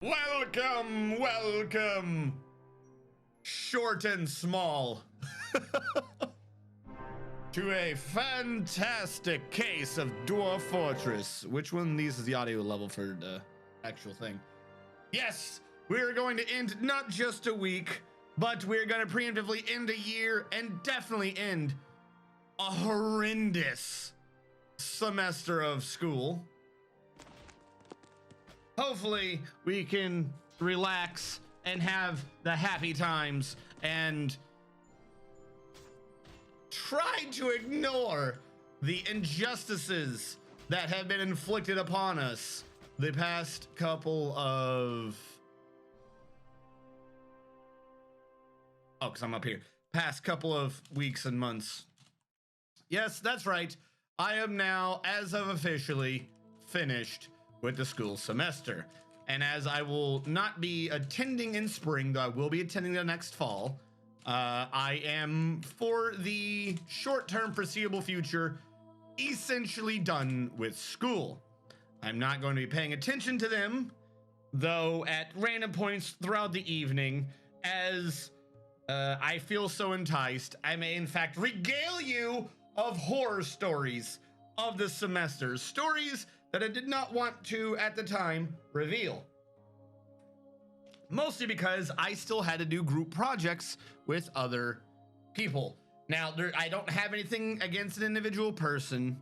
Welcome, welcome, short and small, to a fantastic case of Dwarf Fortress. Which one of these is the audio level for the actual thing? Yes, we're going to end not just a week, but we're going to preemptively end a year and definitely end a horrendous semester of school. Hopefully we can relax and have the happy times and try to ignore the injustices that have been inflicted upon us the past couple of because I'm up here, past couple of weeks and months. Yes, that's right. I am now, as of officially, finished with the school semester. And as I will not be attending in spring, though I will be attending the next fall, I am, for the short-term foreseeable future, essentially done with school. I'm not going to be paying attention to them, though at random points throughout the evening, as I feel so enticed, I may in fact regale you of horror stories of the semester. Stories that I did not want to, at the time, reveal. Mostly because I still had to do group projects with other people. Now, I don't have anything against an individual person.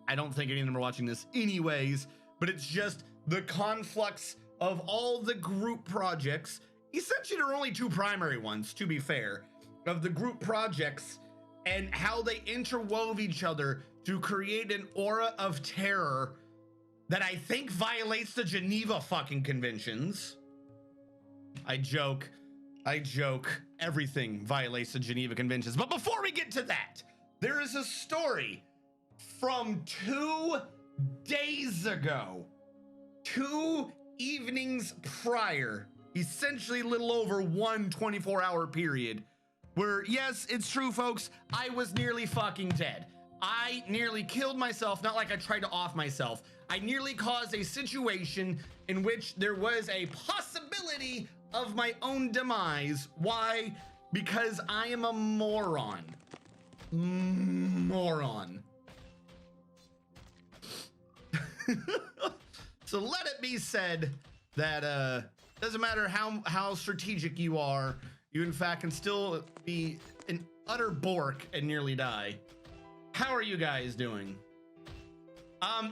I don't think any of them are watching this anyways, but it's just the conflux of all the group projects. Essentially, there are only two primary ones, to be fair, of the group projects and how they interwove each other to create an aura of terror that I think violates the Geneva fucking conventions. I joke. Everything violates the Geneva conventions. But before we get to that, there is a story from 2 days ago, 2 evenings prior, essentially a little over one 24-hour period, where, yes, it's true, folks, I was nearly fucking dead. I nearly killed myself, not like I tried to off myself. I nearly caused a situation in which there was a possibility of my own demise. Why? Because I am a moron. So let it be said that doesn't matter how strategic you are, you in fact can still be an utter bork and nearly die. How are you guys doing?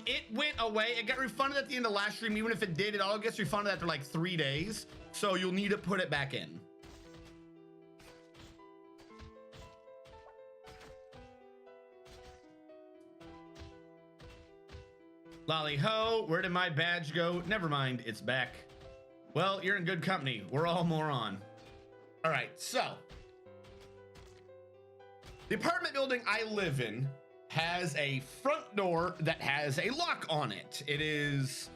It went away. It got refunded at the end of last stream. Even if it did, it all gets refunded after like 3 days. So you'll need to put it back in. Lolly ho, where did my badge go? Never mind, it's back. Well, you're in good company. We're all moron. All right, so the apartment building I live in has a front door that has a lock on it. It is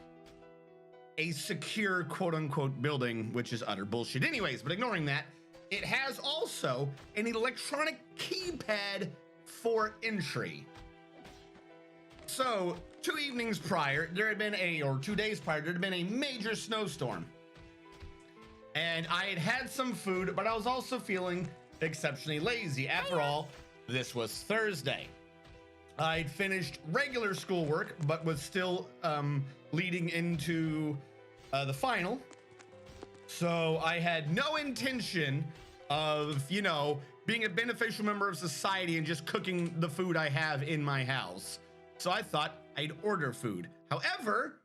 a secure quote-unquote building, which is utter bullshit anyways, but ignoring that, it has also an electronic keypad for entry. So 2 evenings prior, there had been or 2 days prior, there had been a major snowstorm. And I had had some food, but I was also feeling exceptionally lazy. After all, this was Thursday. I'd finished regular schoolwork, but was still leading into the final. So I had no intention of, being a beneficial member of society and just cooking the food I have in my house. So I thought I'd order food. However,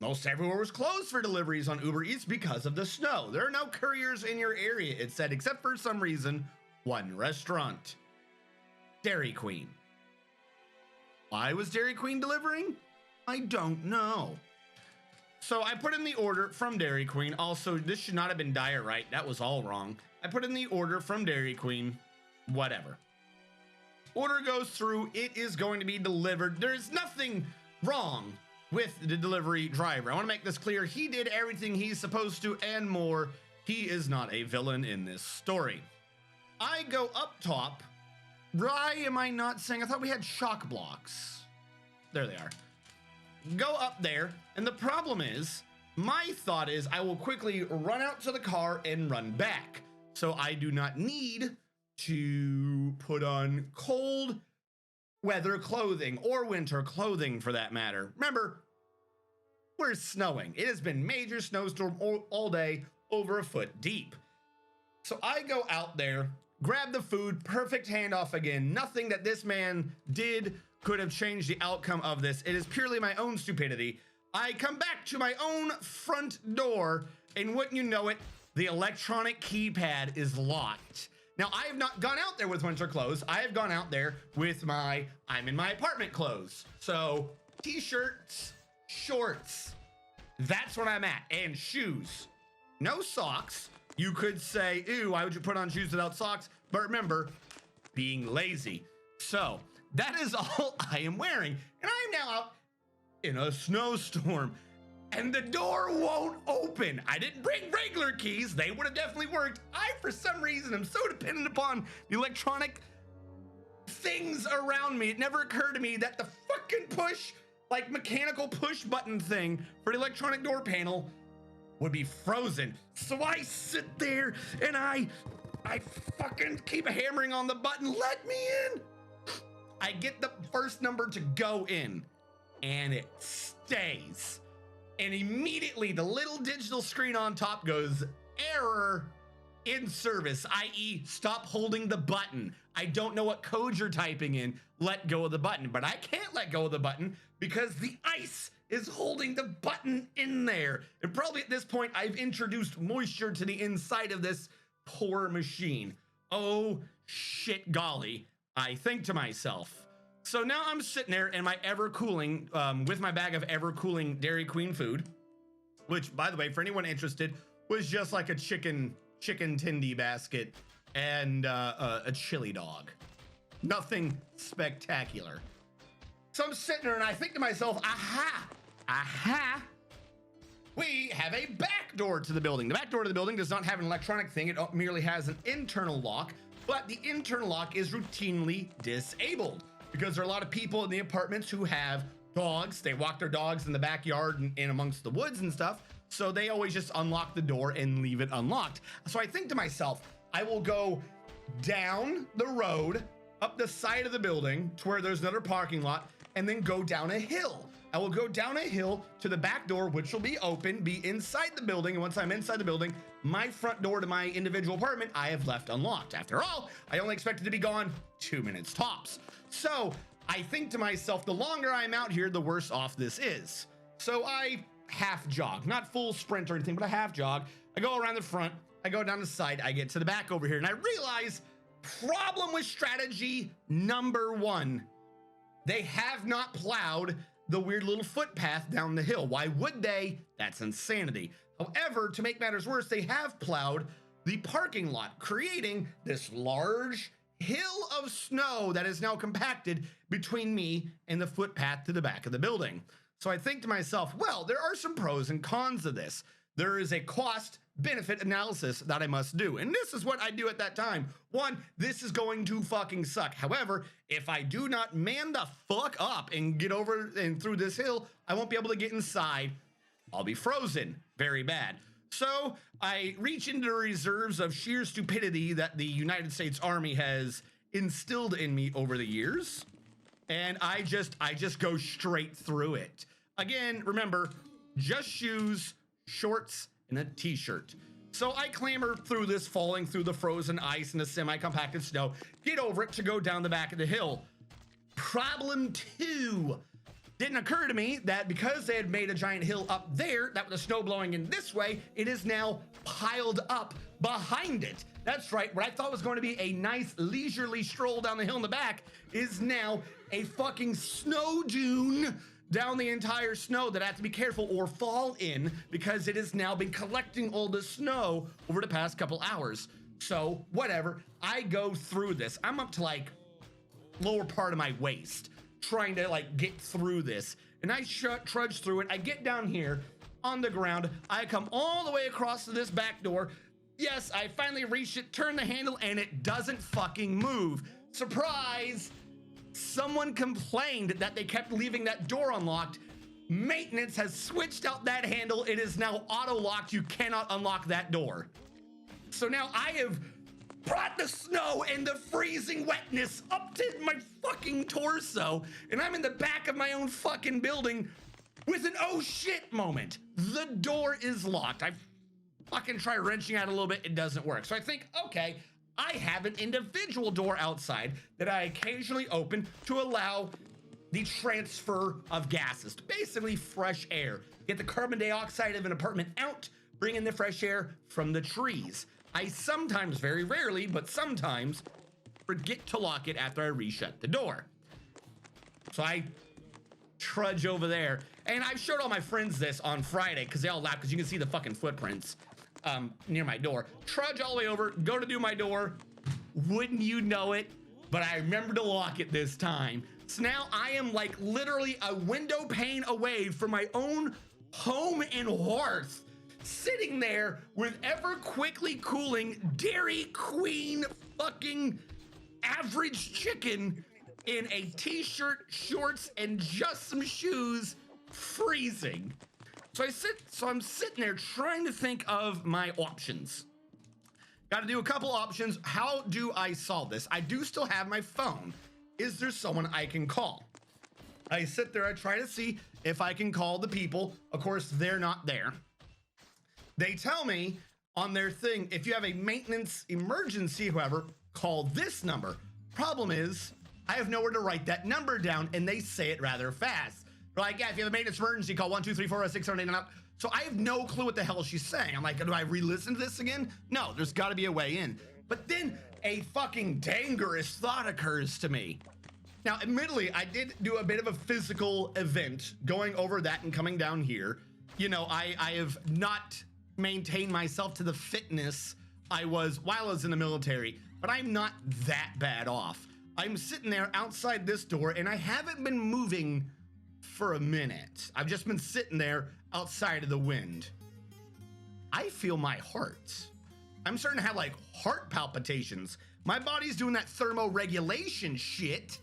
most everywhere was closed for deliveries on Uber Eats because of the snow. There are no couriers in your area, it said, except for some reason, one restaurant. Dairy Queen. Why was Dairy Queen delivering? I don't know. So I put in the order from Dairy Queen. Also, this should not have been diet right. That was all wrong. I put in the order from Dairy Queen. Whatever. Order goes through. It is going to be delivered. There's nothing wrong with the delivery driver. I want to make this clear. He did everything he's supposed to and more. He is not a villain in this story. I go up top. Why am I not saying? I thought we had shock blocks. There they are. Go up there, and the problem is my thought is I will quickly run out to the car and run back. So I do not need to put on cold weather clothing or winter clothing for that matter. Remember, we're snowing. It has been major snowstorm all day, over a foot deep. So I go out there, grab the food, perfect handoff again. Nothing that this man did could have changed the outcome of this. It is purely my own stupidity. I come back to my own front door, and wouldn't you know it, the electronic keypad is locked. Now, I have not gone out there with winter clothes. I have gone out there with I'm in my apartment clothes. So t-shirts, shorts, that's what I'm at, and shoes. No socks. You could say, ew, why would you put on shoes without socks? But remember, being lazy. So that is all I am wearing. And I am now out in a snowstorm and the door won't open. I didn't bring regular keys. They would have definitely worked. I, for some reason, am so dependent upon the electronic things around me. It never occurred to me that the fucking push, like mechanical push button thing for the electronic door panel would be frozen. So I sit there and I fucking keep hammering on the button. Let me in. I get the first number to go in and it stays. And immediately the little digital screen on top goes, error in service, i.e. stop holding the button. I don't know what code you're typing in. Let go of the button, but I can't let go of the button because the ice is holding the button in there. And probably at this point, I've introduced moisture to the inside of this poor machine. Oh shit golly, I think to myself. So now I'm sitting there in my ever-cooling, with my bag of ever-cooling Dairy Queen food, which, by the way, for anyone interested, was just like a chicken tendy basket and a chili dog. Nothing spectacular. So I'm sitting there and I think to myself, aha, we have a back door to the building. The back door to the building does not have an electronic thing. It merely has an internal lock, but the internal lock is routinely disabled because there are a lot of people in the apartments who have dogs. They walk their dogs in the backyard and in amongst the woods and stuff. So they always just unlock the door and leave it unlocked. So I think to myself, I will go down the road, up the side of the building to where there's another parking lot, and then go down a hill. I will go down a hill to the back door, which will be open, be inside the building. And once I'm inside the building, my front door to my individual apartment, I have left unlocked. After all, I only expect it to be gone 2 minutes tops. So I think to myself, the longer I'm out here, the worse off this is. So I half jog, not full sprint or anything, but a half jog. I go around the front, I go down the side, I get to the back over here, and I realize problem with strategy number one. They have not plowed the weird little footpath down the hill. Why would they? That's insanity. However, to make matters worse, they have plowed the parking lot, creating this large hill of snow that is now compacted between me and the footpath to the back of the building. So I think to myself, well, there are some pros and cons of this. There is a cost benefit analysis that I must do. And this is what I do at that time. One, this is going to fucking suck. However, if I do not man the fuck up and get over and through this hill, I won't be able to get inside. I'll be frozen very bad. So I reach into the reserves of sheer stupidity that the United States Army has instilled in me over the years. And I just go straight through it. Again, remember, just shoes, shorts, and a t-shirt. So I clamber through this, falling through the frozen ice and the semi-compacted snow, get over it to go down the back of the hill. Problem two, didn't occur to me that because they had made a giant hill up there, that with the snow blowing in this way, it is now piled up behind it. That's right, what I thought was going to be a nice leisurely stroll down the hill in the back is now a fucking snow dune down the entire snow that I have to be careful or fall in because it has now been collecting all the snow over the past couple hours. So whatever, I go through this. I'm up to like lower part of my waist trying to like get through this, and I trudge through it. I get down here on the ground. I come all the way across to this back door. Yes, I finally reached it, turn the handle, and it doesn't fucking move. Surprise! Someone complained that they kept leaving that door unlocked. Maintenance has switched out that handle. It is now auto-locked. You cannot unlock that door. So now I have brought the snow and the freezing wetness up to my fucking torso, and I'm in the back of my own fucking building with an oh shit moment. The door is locked. I fucking try wrenching out a little bit. It doesn't work. So I think, okay, I have an individual door outside that I occasionally open to allow the transfer of gases, basically fresh air. Get the carbon dioxide of an apartment out, bring in the fresh air from the trees. I sometimes, very rarely, but sometimes forget to lock it after I reset the door. So I trudge over there, and I've showed all my friends this on Friday because they all laugh because you can see the fucking footprints near my door. Trudge all the way over, go to do my door. Wouldn't you know it? But I remember to lock it this time. So now I am like literally a window pane away from my own home and hearth, sitting there with ever quickly cooling Dairy Queen fucking average chicken in a t-shirt, shorts, and just some shoes, freezing. So I'm sitting there trying to think of my options. Got to do a couple options. How do I solve this? I do still have my phone. Is there someone I can call? I sit there, I try to see if I can call the people. Of course, they're not there. They tell me on their thing, if you have a maintenance emergency, however, call this number. Problem is, I have nowhere to write that number down, and they say it rather fast. They're like, yeah, if you have a maintenance emergency, call 1 2 3 4 5 6 7 8 9. So I have no clue what the hell she's saying. I'm like, do I re-listen to this again? No, there's got to be a way in. But then a fucking dangerous thought occurs to me. Now, admittedly, I did do a bit of a physical event going over that and coming down here. You know, I have not maintained myself to the fitness I was while I was in the military, but I'm not that bad off. I'm sitting there outside this door, and I haven't been moving for a minute. I've just been sitting there outside of the wind. I feel my heart. I'm starting to have like heart palpitations. My body's doing that thermoregulation shit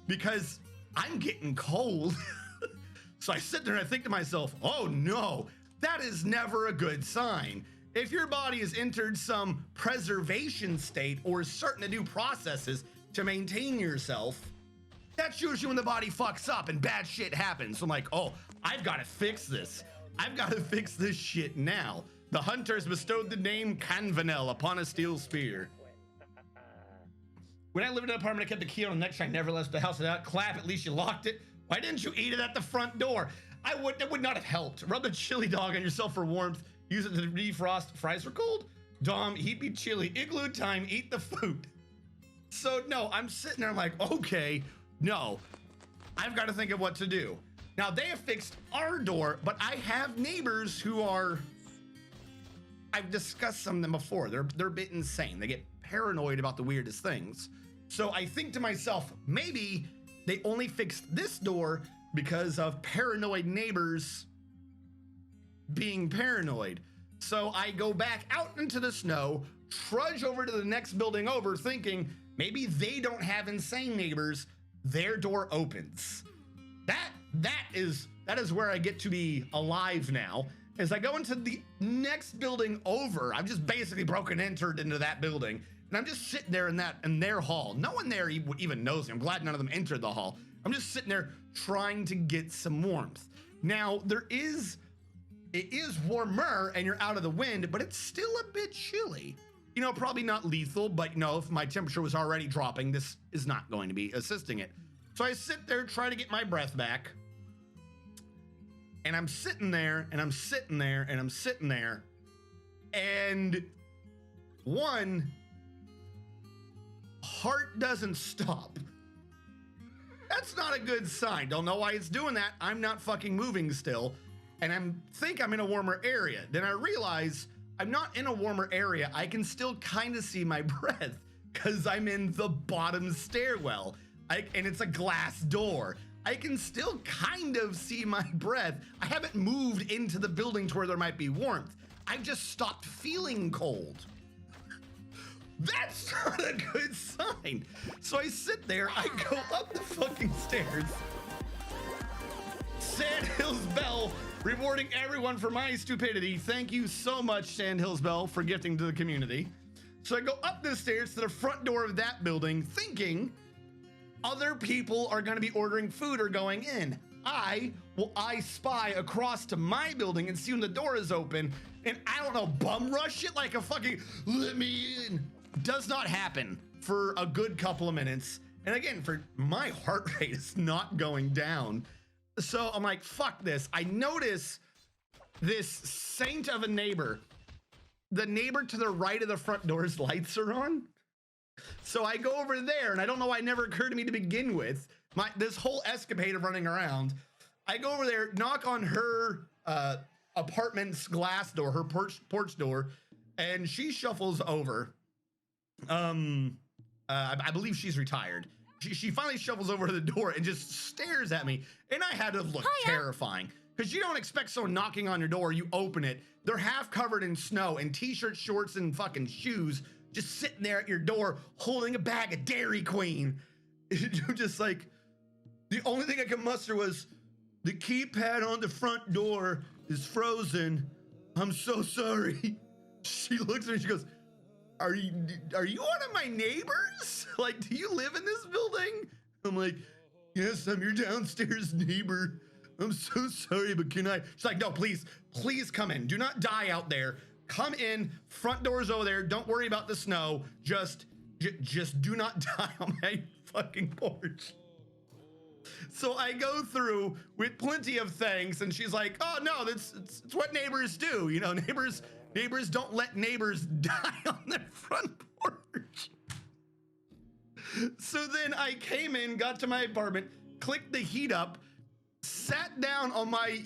because I'm getting cold. So I sit there and I think to myself, oh no, that is never a good sign. If your body has entered some preservation state or is starting to do processes to maintain yourself, that's usually when the body fucks up and bad shit happens. So I'm like, oh, I've got to fix this. I've got to fix this shit now. The hunters bestowed the name Canvanel upon a steel spear. When I lived in an apartment, I kept the key on the next. I never left the house without clap. At least you locked it. Why didn't you eat it at the front door? That would not have helped. Rub the chili dog on yourself for warmth. Use it to defrost. Fries are cold. Dom, heat me chili. Igloo time. Eat the food. So no, I'm sitting there. I'm like, okay, no, I've got to think of what to do. Now they have fixed our door, but I have neighbors who are. I've discussed some of them before. They're a bit insane. They get paranoid about the weirdest things. So I think to myself, maybe they only fixed this door because of paranoid neighbors being paranoid. So I go back out into the snow, trudge over to the next building over, thinking maybe they don't have insane neighbors. Their door opens. That is where I get to be alive now. As I go into the next building over, I've just basically entered into that building, and I'm just sitting there in their hall. No one there even knows me. I'm glad none of them entered the hall. I'm just sitting there trying to get some warmth. Now it is warmer and you're out of the wind, but it's still a bit chilly. You know, probably not lethal, but you know, if my temperature was already dropping, this is not going to be assisting it. So I sit there, try to get my breath back. And I'm sitting there, and I'm sitting there, and I'm sitting there. And one, heart doesn't stop. That's not a good sign. Don't know why it's doing that. I'm not fucking moving still. And think I'm in a warmer area. Then I realize I'm not in a warmer area. I can still kind of see my breath because I'm in the bottom stairwell. And it's a glass door. I can still kind of see my breath. I haven't moved into the building to where there might be warmth. I've just stopped feeling cold. That's not a good sign. So I sit there, I go up the fucking stairs, Sandhills Bell rewarding everyone for my stupidity. Thank you so much, Sandhills Bell, for gifting to the community. So I go up the stairs to the front door of that building, thinking other people are going to be ordering food or going in. I spy across to my building and see when the door is open, and I don't know, bum rush it like a fucking let me in. Does not happen for a good couple of minutes. And again, for my heart rate is not going down. So I'm like, fuck this. I notice this saint of a neighbor. The neighbor to the right of the front door's lights are on. So I go over there, and I don't know why it never occurred to me to begin with. This whole escapade of running around. I go over there, knock on her apartment's glass door, her porch door, and she shuffles over. I believe she's retired. She finally shuffles over to the door and just stares at me, and I had to look terrifying, because you don't expect someone knocking on your door. You open it, they're half covered in snow and t-shirts, shorts, and fucking shoes, just sitting there at your door holding a bag of Dairy Queen. You're just like, the only thing I could muster was, the keypad on the front door is frozen. I'm so sorry. She looks at me and she goes, are you one of my neighbors? Like, do you live in this building? I'm like, yes, I'm your downstairs neighbor. I'm so sorry, but can I? She's like, no, please come in. Do not die out there. Come in, front door's over there. Don't worry about the snow. Just do not die on my fucking porch. So I go through with plenty of thanks, and she's like, oh no, it's what neighbors do. You know, neighbors don't let neighbors die on their front porch. So then I came in, got to my apartment, clicked the heat up, sat down on my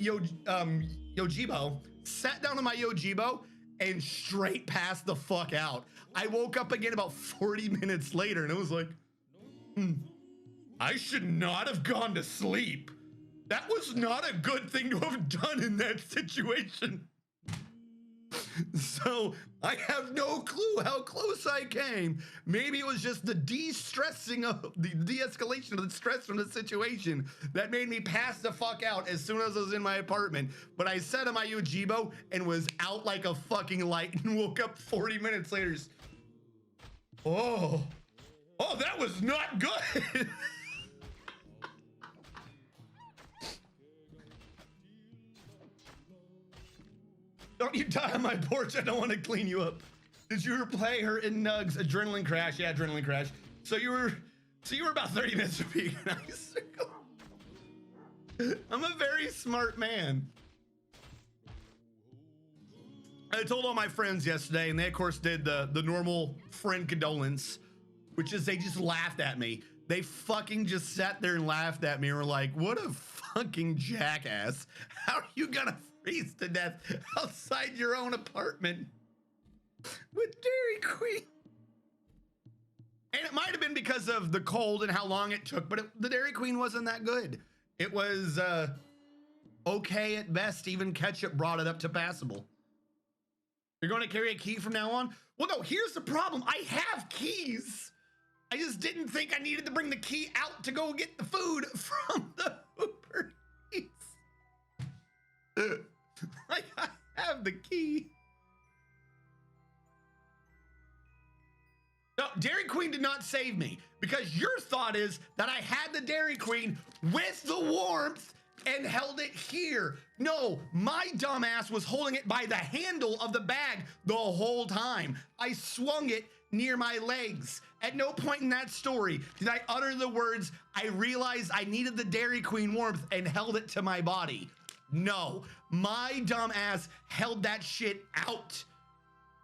Yojibo, and straight passed the fuck out. I woke up again about 40 minutes later, and it was like, I should not have gone to sleep. That was not a good thing to have done in that situation. So I have no clue how close I came. Maybe it was just the de-stressing of the de-escalation of the stress from the situation that made me pass the fuck out as soon as I was in my apartment. But I sat on my Yojibo and was out like a fucking light and woke up 40 minutes later. Oh, that was not good. Don't you die on my porch. I don't want to clean you up. Did you replay her in Nugs Adrenaline Crash? Yeah, Adrenaline Crash. So you were about 30 minutes from being an icicle. I'm a very smart man. I told all my friends yesterday, and they of course did the normal friend condolence, which is they just laughed at me. They fucking just sat there and laughed at me and were like, what a fucking jackass. How are you gonna freeze to death outside your own apartment with Dairy Queen? And it might have been because of the cold and how long it took, but the Dairy Queen wasn't that good. It was okay at best. Even ketchup brought it up to passable. You're going to carry a key from now on? Well, no, here's the problem. I have keys. I just didn't think I needed to bring the key out to go get the food from the Uber Eats. Like, I have the key. No, Dairy Queen did not save me, because your thought is that I had the Dairy Queen with the warmth and held it here. No, my dumbass was holding it by the handle of the bag the whole time. I swung it near my legs. At no point in that story did I utter the words, I realized I needed the Dairy Queen warmth and held it to my body. No, my dumb ass held that shit out.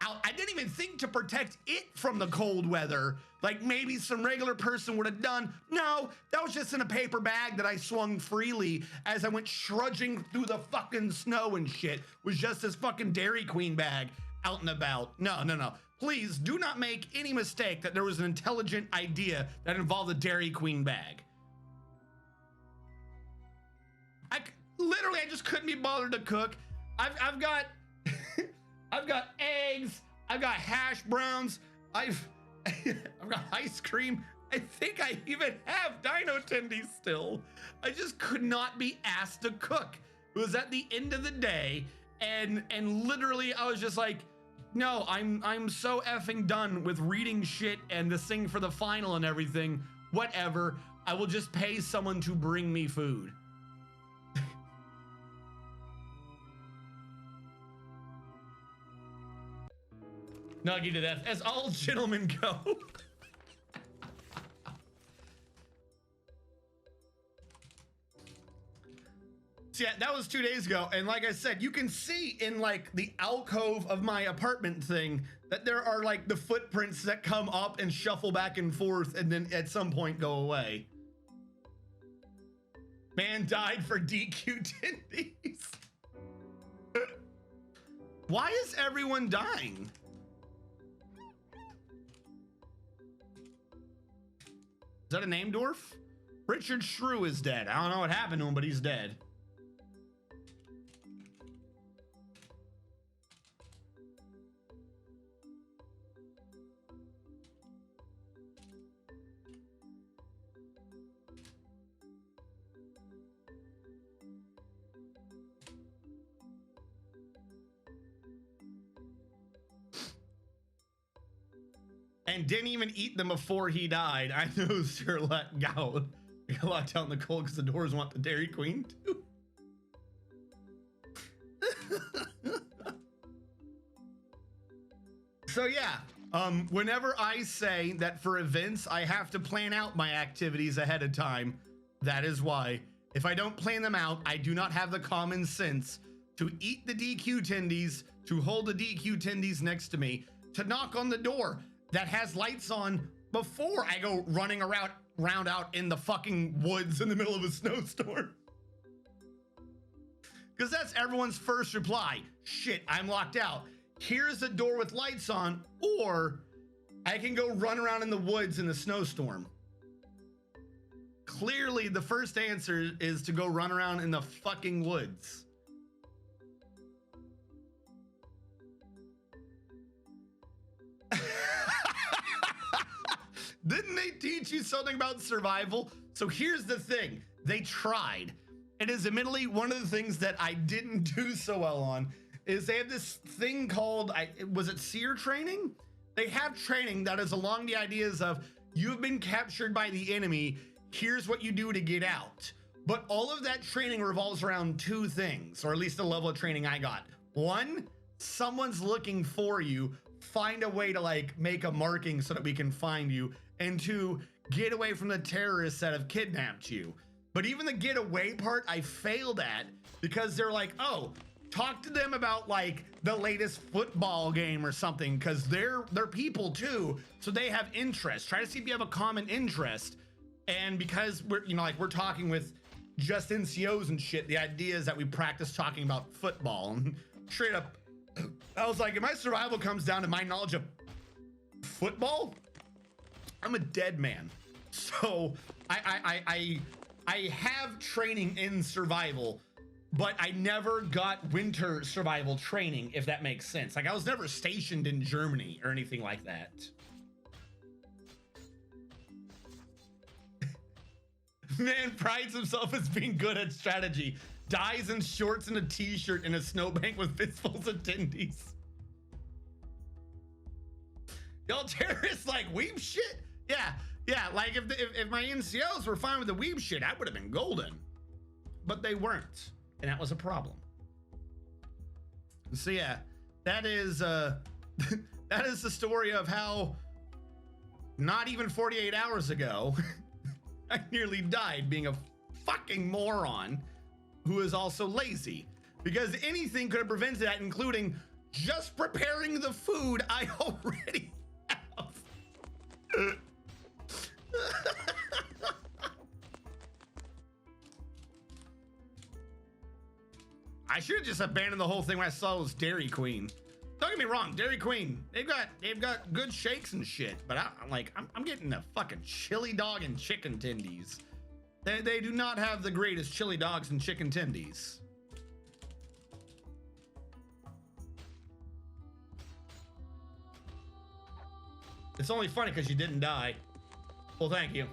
I didn't even think to protect it from the cold weather, like maybe some regular person would have done. No, that was just in a paper bag that I swung freely as I went trudging through the fucking snow and shit. Was just this fucking Dairy Queen bag out and about. No. Please do not make any mistake that there was an intelligent idea that involved a Dairy Queen bag. Literally, I just couldn't be bothered to cook. I've got I've got eggs, I've got hash browns, I've got ice cream. I think I even have dino tendies still. I just could not be asked to cook. It was at the end of the day, and literally I was just like, no, I'm so effing done with reading shit and this thing for the final and everything. Whatever. I will just pay someone to bring me food. Nuggy to death, as all gentlemen go. So yeah, that was 2 days ago, and like I said, you can see in like the alcove of my apartment thing that there are like the footprints that come up and shuffle back and forth and then at some point go away. Man died for DQ tendies. Why is everyone dying? Is that a name, Dwarf? Richard Shrew is dead. I don't know what happened to him, but he's dead. And didn't even eat them before he died. I know Sir let go. Got locked out in the cold because the doors want the Dairy Queen too. So yeah, whenever I say that for events, I have to plan out my activities ahead of time. That is why. If I don't plan them out, I do not have the common sense to eat the DQ tendies, to hold the DQ tendies next to me, to knock on the door that has lights on before I go running round out in the fucking woods in the middle of a snowstorm. Because that's everyone's first reply. Shit, I'm locked out. Here's the door with lights on, or I can go run around in the woods in the snowstorm. Clearly, the first answer is to go run around in the fucking woods. Didn't they teach you something about survival? So here's the thing. They tried. It is admittedly one of the things that I didn't do so well on is they have this thing called, was it seer training? They have training that is along the ideas of you've been captured by the enemy. Here's what you do to get out. But all of that training revolves around two things, or at least the level of training I got. One, someone's looking for you. Find a way to like make a marking so that we can find you. And two, get away from the terrorists that have kidnapped you. But even the get away part I failed at because they're like, oh, talk to them about like the latest football game or something because they're people too, so they have interest. Try to see if you have a common interest. And because we're talking with just NCOs and shit, the idea is that we practice talking about football. And straight up, I was like, if my survival comes down to my knowledge of football, I'm a dead man. So I have training in survival, but I never got winter survival training, if that makes sense. Like I was never stationed in Germany or anything like that. Man prides himself as being good at strategy. Dies in shorts and a t-shirt in a snowbank with fistfuls of tendies. Y'all terrorists like weeb shit? Yeah, like if my NCOs were fine with the weeb shit, I would have been golden. But they weren't, and that was a problem. So yeah, that is that is the story of how not even 48 hours ago, I nearly died being a fucking moron who is also lazy. Because anything could have prevented that, including just preparing the food I already have. I should have just abandoned the whole thing when I saw it was Dairy Queen. Don't get me wrong, Dairy Queen, they've got good shakes and shit, but I'm getting a fucking chili dog and chicken tendies. They do not have the greatest chili dogs and chicken tendies. It's only funny because you didn't die. Well, thank you.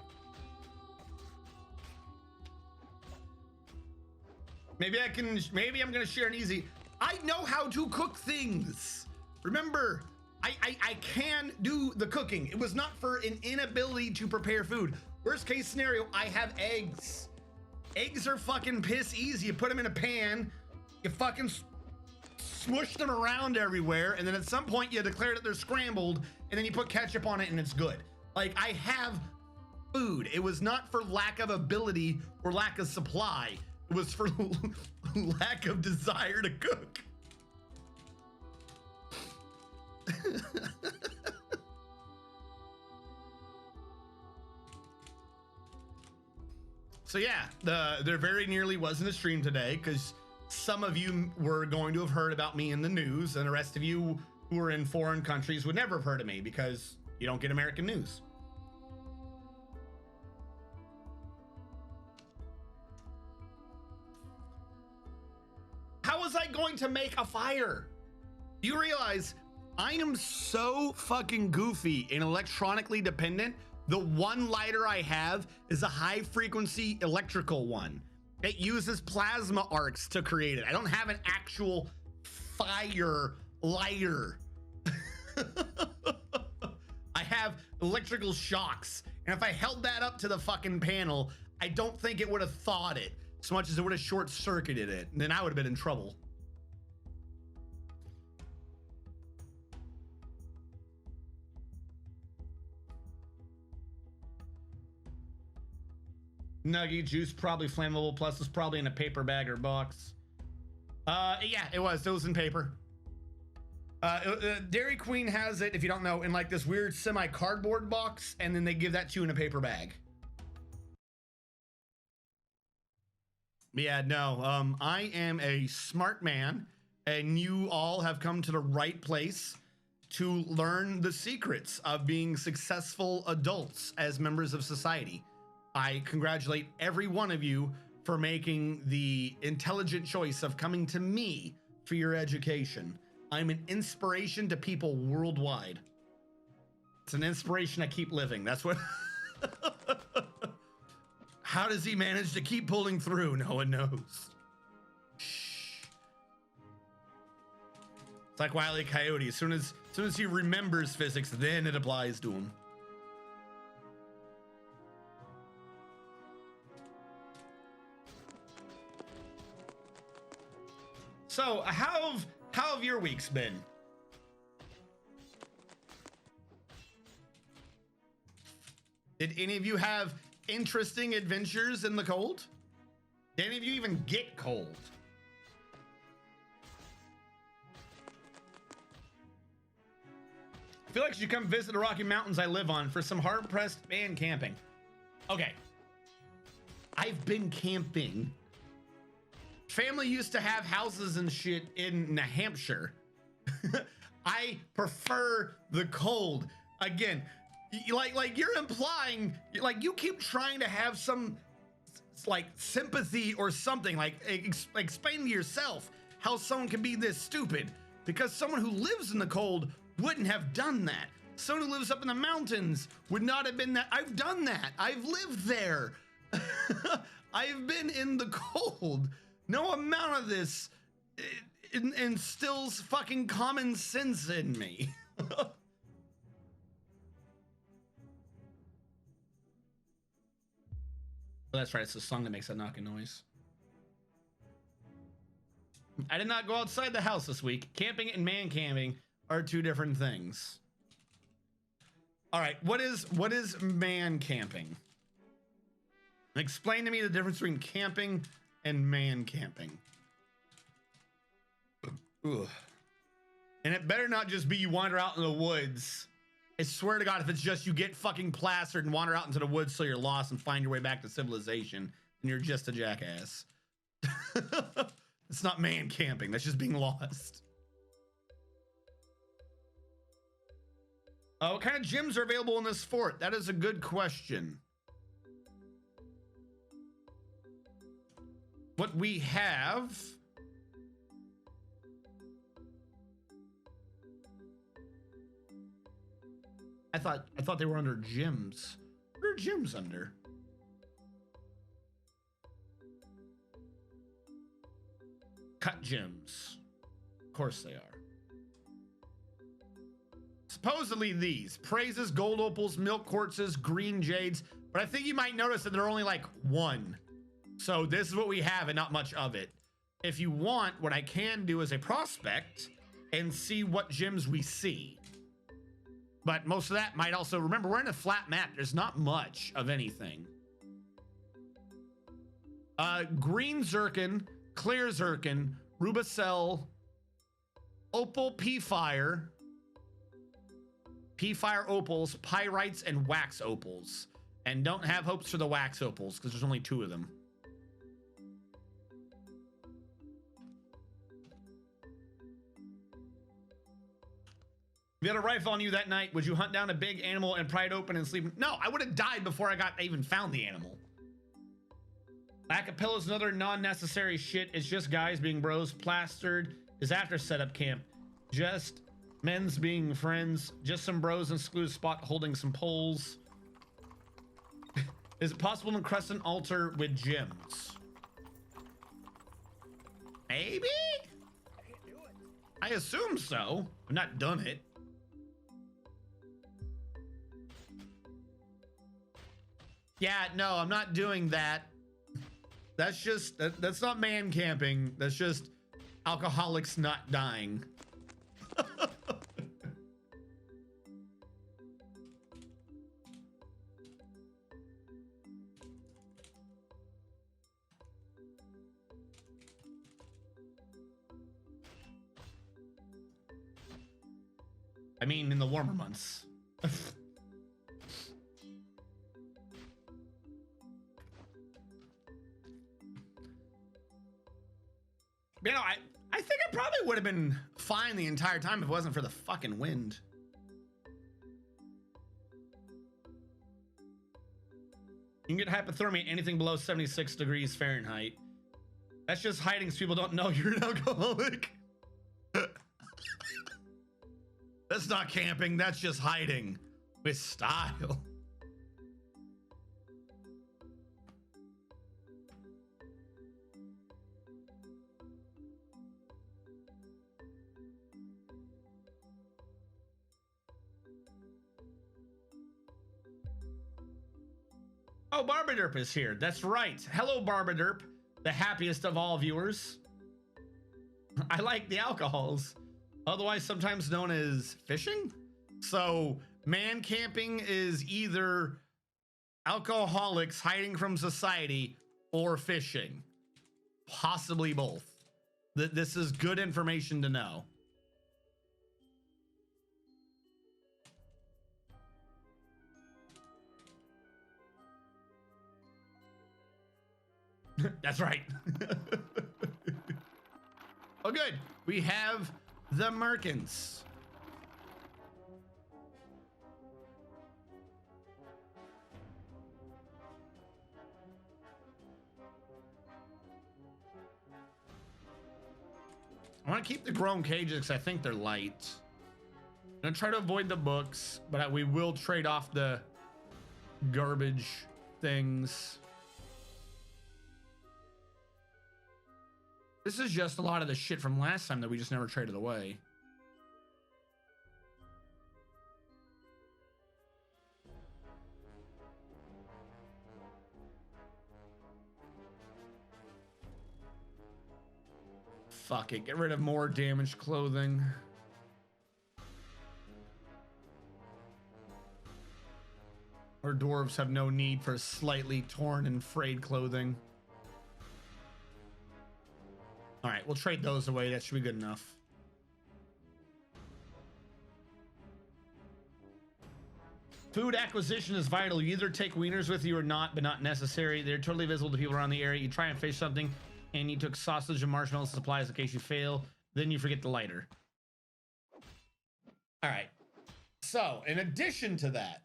Maybe I'm gonna share an easy. I know how to cook things. Remember, I can do the cooking. It was not for an inability to prepare food. Worst case scenario, I have eggs. Eggs are fucking piss easy. You put them in a pan, you fucking smush them around everywhere, and then at some point you declare that they're scrambled, and then you put ketchup on it and it's good. Like, I have food. It was not for lack of ability or lack of supply. It was for lack of desire to cook. So yeah, there very nearly wasn't a stream today because some of you were going to have heard about me in the news, and the rest of you who are in foreign countries would never have heard of me because you don't get American news. How was I going to make a fire? You realize I am so fucking goofy and electronically dependent. The one lighter I have is a high frequency electrical one. It uses plasma arcs to create it. I don't have an actual fire lighter. I have electrical shocks. And if I held that up to the fucking panel, I don't think it would have thawed it so much as it would have short circuited it. And then I would have been in trouble. Nugget juice, probably flammable, plus it's probably in a paper bag or box. Yeah, it was in paper. Dairy Queen has it, if you don't know, in like this weird semi-cardboard box, and then they give that to you in a paper bag. Yeah, no, I am a smart man, and you all have come to the right place to learn the secrets of being successful adults as members of society. I congratulate every one of you for making the intelligent choice of coming to me for your education. I'm an inspiration to people worldwide. It's an inspiration to keep living. That's what. How does he manage to keep pulling through? No one knows. Shh. It's like Wile E. Coyote. As soon as he remembers physics, then it applies to him. So how have your weeks been? Did any of you have interesting adventures in the cold? Did any of you even get cold? I feel like you should come visit the Rocky Mountains I live on for some hard-pressed man camping. Okay. I've been camping. Family used to have houses and shit in New Hampshire. I prefer the cold. Again, like you're implying, like you keep trying to have some like sympathy or something, like explain to yourself how someone can be this stupid, because someone who lives in the cold wouldn't have done that. Someone who lives up in the mountains would not have been that. I've done that. I've lived there. I've been in the cold. No amount of this instills fucking common sense in me. Well, that's right. It's the song that makes that knocking noise. I did not go outside the house this week. Camping and man camping are two different things. All right. What is man camping? Explain to me the difference between camping and man camping. Ugh. And it better not just be you wander out in the woods. I swear to God, if it's just you get fucking plastered and wander out into the woods so you're lost and find your way back to civilization, and you're just a jackass. It's not man camping. That's just being lost. What kind of gyms are available in this fort? That is a good question. What we have... I thought they were under gyms. What are gyms under? Cut gems. Of course they are. Supposedly these. Praises, gold opals, milk quartzes, green jades. But I think you might notice that they're only like one. So this is what we have and not much of it. If you want, what I can do is a prospect and see what gems we see. But most of that might also, remember, we're in a flat map. There's not much of anything. Green zircon, clear zircon, rubicel, opal p-fire, p-fire opals, pyrites, and wax opals. And don't have hopes for the wax opals because there's only 2 of them. If you had a rifle on you that night, would you hunt down a big animal and pry it open and sleep? No, I would have died before I even found the animal. Acapella is another non-necessary shit. It's just guys being bros. Plastered is after setup camp. Just men's being friends. Just some bros in secluded spot holding some poles. Is it possible to encrust an altar with gems? Maybe? I assume so. I've not done it. Yeah, no, I'm not doing that. That's just, that's not man camping. That's just alcoholics not dying. I mean, in the warmer months. You know, I think I probably would have been fine the entire time if it wasn't for the fucking wind. You can get hypothermia anything below 76 degrees Fahrenheit. That's just hiding so people don't know you're an alcoholic. That's not camping, that's just hiding with style. Oh, Barbaderp is here. That's right. Hello, Barbaderp, the happiest of all viewers. I like the alcohols, otherwise sometimes known as fishing. So man camping is either alcoholics hiding from society or fishing, possibly both. This is good information to know. That's right. Oh, good. We have the Merkins. I want to keep the grown cages because I think they're light. I'm gonna try to avoid the books, but we will trade off the garbage things. This is just a lot of the shit from last time that we just never traded away. Fuck it, get rid of more damaged clothing. Our dwarves have no need for slightly torn and frayed clothing. All right, we'll trade those away. That should be good enough. Food acquisition is vital. You either take wieners with you or not, but not necessary. They're totally visible to people around the area. You try and fish something, and you took sausage and marshmallow supplies in case you fail. Then you forget the lighter. All right. So, in addition to that,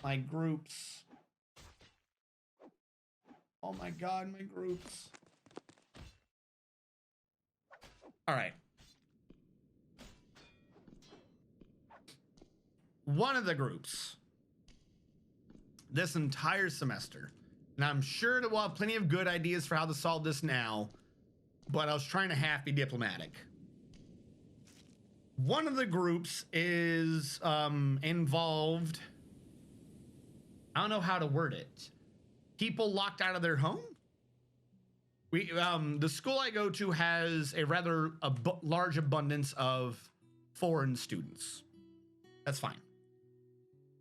my groups. Oh my God, my groups. All right. one of the groups this entire semester, and I'm sure that we'll have plenty of good ideas for how to solve this now, but I was trying to half be diplomatic. One of the groups is involved, I don't know how to word it, people locked out of their home. We the school I go to has a rather large abundance of foreign students. That's fine.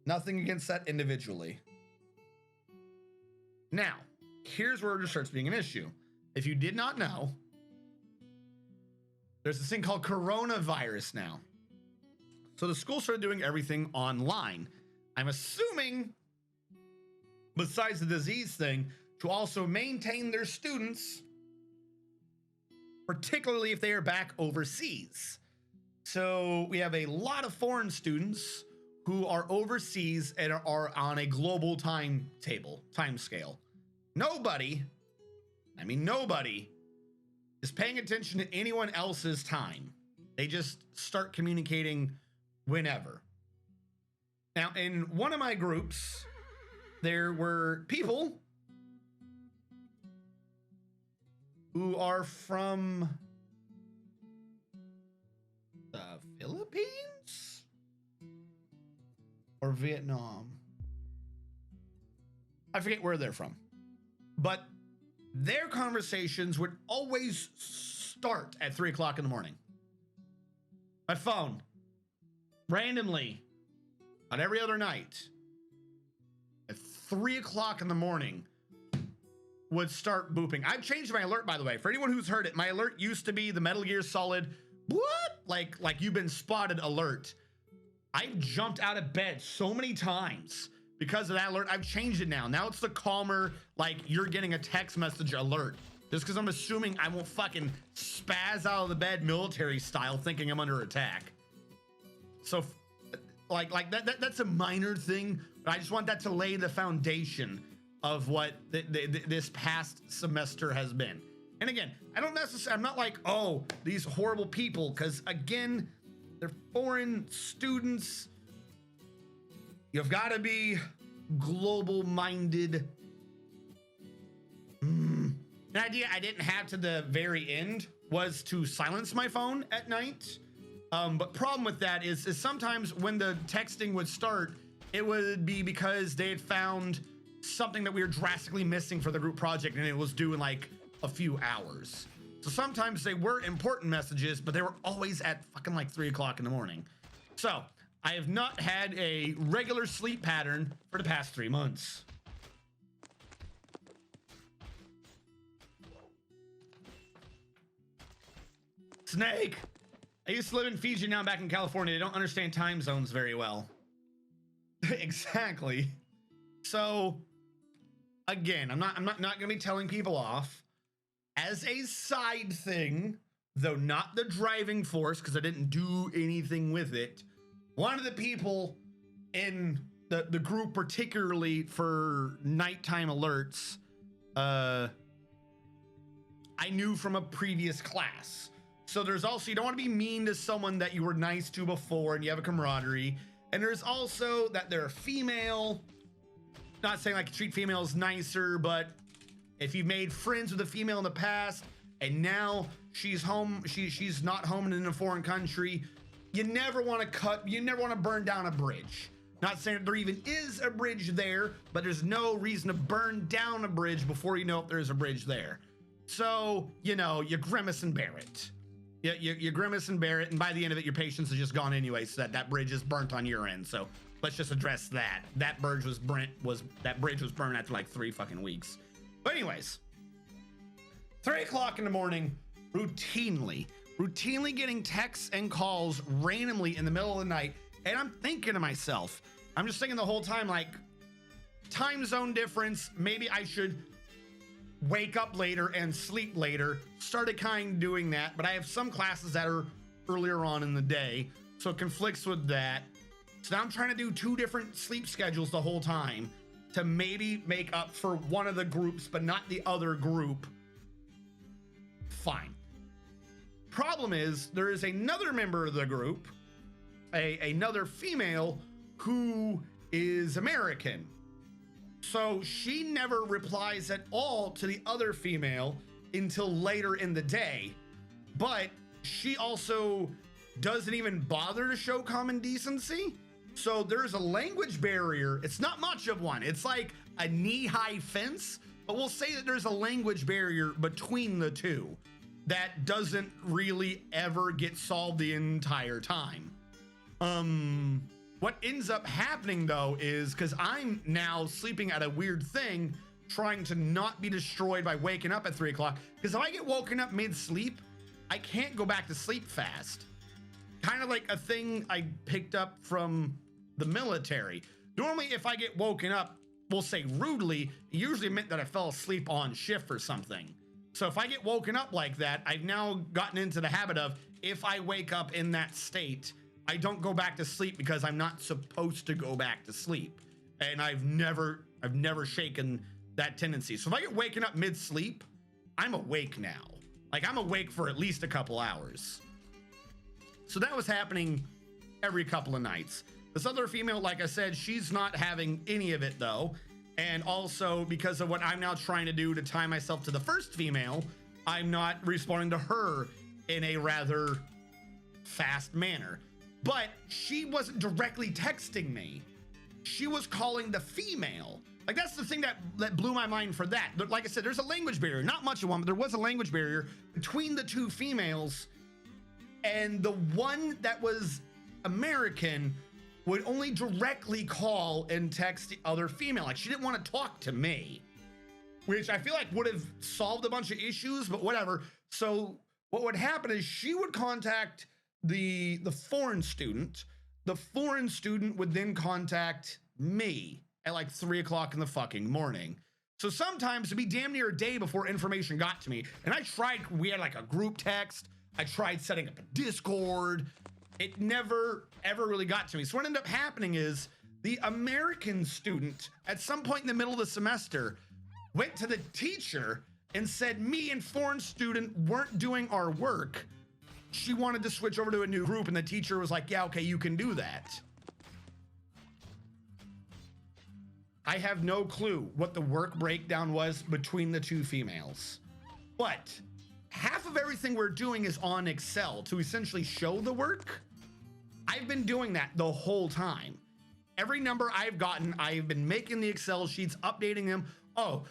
Nothing against that individually. Now, here's where it starts being an issue. If you did not know, there's this thing called coronavirus now. So the school started doing everything online. I'm assuming, besides the disease thing, to also maintain their students, particularly if they are back overseas. So we have a lot of foreign students who are overseas and are on a global time scale. Nobody is paying attention to anyone else's time. They just start communicating whenever. Now, in one of my groups, there were people who are from the Philippines or Vietnam. I forget where they're from, but their conversations would always start at 3 o'clock in the morning. My phone, randomly, on every other night, at 3 o'clock in the morning, would start booping. I've changed my alert, by the way. For anyone who's heard it, my alert used to be the Metal Gear Solid, what? Like you've been spotted alert. I've jumped out of bed so many times because of that alert. I've changed it now. Now it's the calmer, like you're getting a text message alert. Just because I'm assuming I won't fucking spaz out of the bed military style thinking I'm under attack. So like that's a minor thing, but I just want that to lay the foundation of what this past semester has been. And again, I'm not like, oh, these horrible people, because again, they're foreign students. You've got to be global minded. An idea I didn't have to the very end was to silence my phone at night. But problem with that is sometimes when the texting would start, it would be because they had found something that we were drastically missing for the group project and it was due in like a few hours. So sometimes they were important messages, but they were always at fucking like 3 o'clock in the morning. So I have not had a regular sleep pattern for the past 3 months. Snake! I used to live in Fiji, now I'm back in California. They don't understand time zones very well. Exactly. So again, I'm not gonna be telling people off. As a side thing, though not the driving force, because I didn't do anything with it, one of the people in the group, particularly for nighttime alerts, I knew from a previous class. So there's also, you don't want to be mean to someone that you were nice to before and you have a camaraderie. And there's also that they're female. Not saying like treat females nicer, but if you've made friends with a female in the past and now she's home, she's not home and in a foreign country, you never want to burn down a bridge. Not saying that there even is a bridge there, but there's no reason to burn down a bridge before you know if there's a bridge there. So, you know, you grimace and bear it. You grimace and bear it, and by the end of it, your patience is just gone anyway, so that bridge is burnt on your end. So let's just address that. That bridge was burned after like 3 fucking weeks. But anyways, 3 o'clock in the morning, routinely getting texts and calls randomly in the middle of the night, and I'm thinking to myself, I'm just thinking the whole time, like, time zone difference, maybe I should wake up later and sleep later. Started kind of doing that, but I have some classes that are earlier on in the day, so it conflicts with that. So now I'm trying to do 2 different sleep schedules the whole time to maybe make up for one of the groups, but not the other group. Fine. Problem is, there is another member of the group, another female, who is American. So she never replies at all to the other female until later in the day. But she also doesn't even bother to show common decency. So there's a language barrier. It's not much of one. It's like a knee-high fence, but we'll say that there's a language barrier between the two that doesn't really ever get solved the entire time. What ends up happening though is, because I'm now sleeping at a weird thing, trying to not be destroyed by waking up at 3 o'clock, because if I get woken up mid-sleep, I can't go back to sleep fast. Kind of like a thing I picked up from the military. Normally, if I get woken up, we'll say rudely, it usually meant that I fell asleep on shift or something. So if I get woken up like that, I've now gotten into the habit of, if I wake up in that state, I don't go back to sleep because I'm not supposed to go back to sleep. And I've never shaken that tendency. So if I get waken up mid-sleep, I'm awake now. Like, I'm awake for at least a couple hours. So that was happening every couple of nights. This other female, like I said, she's not having any of it though. And also, because of what I'm now trying to do to tie myself to the first female, I'm not responding to her in a rather fast manner. But she wasn't directly texting me. She was calling the female. Like, that's the thing that blew my mind for that. But like I said, there's a language barrier, not much of one, but there was a language barrier between the two females. And the one that was American would only directly call and text the other female. Like, she didn't want to talk to me, which I feel like would have solved a bunch of issues, but whatever. So what would happen is she would contact the foreign student. The foreign student would then contact me at like 3 o'clock in the fucking morning. So sometimes it'd be damn near a day before information got to me. And I tried, we had like a group text. I tried setting up a Discord. It never, ever really got to me. So what ended up happening is the American student at some point in the middle of the semester went to the teacher and said me and foreign student weren't doing our work. She wanted to switch over to a new group, and the teacher was like, yeah, okay, you can do that. I have no clue what the work breakdown was between the two females, but half of everything we're doing is on Excel to essentially show the work. I've been doing that the whole time. Every number I've gotten, I've been making the Excel sheets, updating them. Oh,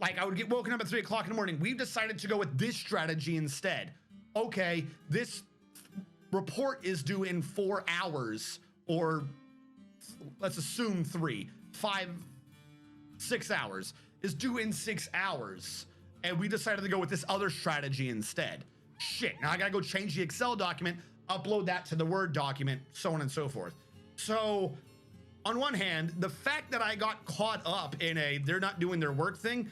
like I would get woken up at 3 o'clock in the morning. We've decided to go with this strategy instead. Okay, this report is due in 4 hours, or let's assume 3, 5, 6 hours is due in 6 hours. And we decided to go with this other strategy instead. Shit, now I gotta go change the Excel document, upload that to the Word document, so on and so forth. So on one hand, the fact that I got caught up in a they're not doing their work thing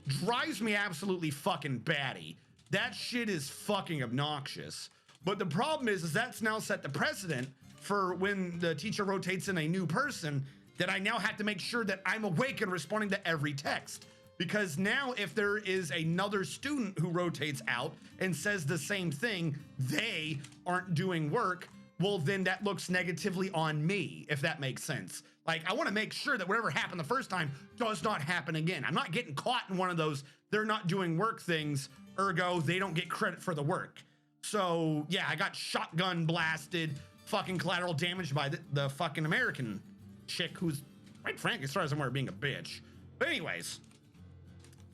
drives me absolutely fucking batty. That shit is fucking obnoxious. But the problem is that's now set the precedent for when the teacher rotates in a new person, that I now have to make sure that I'm awake and responding to every text. Because now if there is another student who rotates out and says the same thing, they aren't doing work, well, then that looks negatively on me, if that makes sense. Like, I want to make sure that whatever happened the first time does not happen again. I'm not getting caught in one of those they're not doing work things, ergo they don't get credit for the work. So yeah, I got shotgun blasted, fucking collateral damage by the fucking American chick who's, quite frankly, as far as I'm aware, being a bitch. But anyways,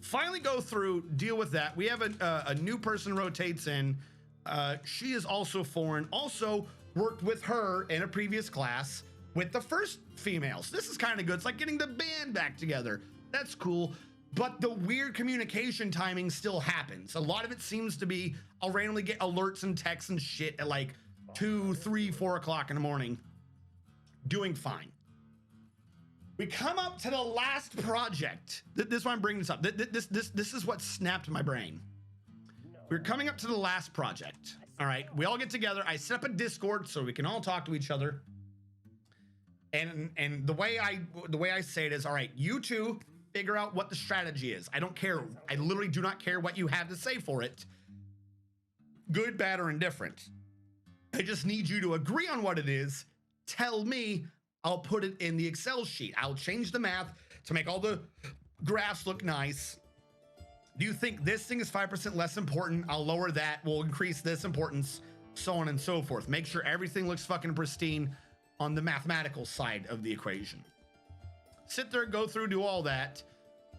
finally go through, deal with that. We have a new person rotates in. She is also foreign, also worked with her in a previous class with the first females. This is kind of good. It's like getting the band back together. That's cool. But the weird communication timing still happens. A lot of it seems to be, I'll randomly get alerts and texts and shit at like 2, 3, 4 o'clock in the morning. Doing fine. We come up to the last project. This is why I'm bringing this up. This is what snapped my brain. We're coming up to the last project. All right, we all get together. I set up a Discord so we can all talk to each other. And the way I say it is, all right, you two figure out what the strategy is. I don't care. I literally do not care what you have to say for it. Good, bad, or indifferent. I just need you to agree on what it is. Tell me, I'll put it in the Excel sheet. I'll change the math to make all the graphs look nice. Do you think this thing is 5% less important? I'll lower that. We'll increase this importance, so on and so forth. Make sure everything looks fucking pristine on the mathematical side of the equation. Sit there, go through, do all that.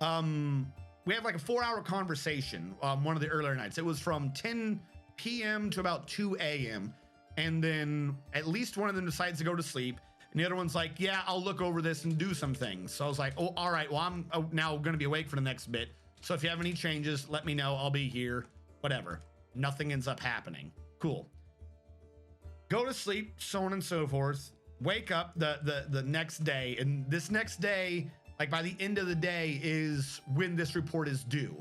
We have like a 4-hour conversation one of the earlier nights. It was from 10 p.m. to about 2 a.m. And then at least one of them decides to go to sleep. And the other one's like, yeah, I'll look over this and do some things. So I was like, oh, all right, well, I'm now going to be awake for the next bit. So if you have any changes, let me know. I'll be here, whatever. Nothing ends up happening. Cool. Go to sleep, so on and so forth. Wake up the next day. And this next day, like by the end of the day, is when this report is due.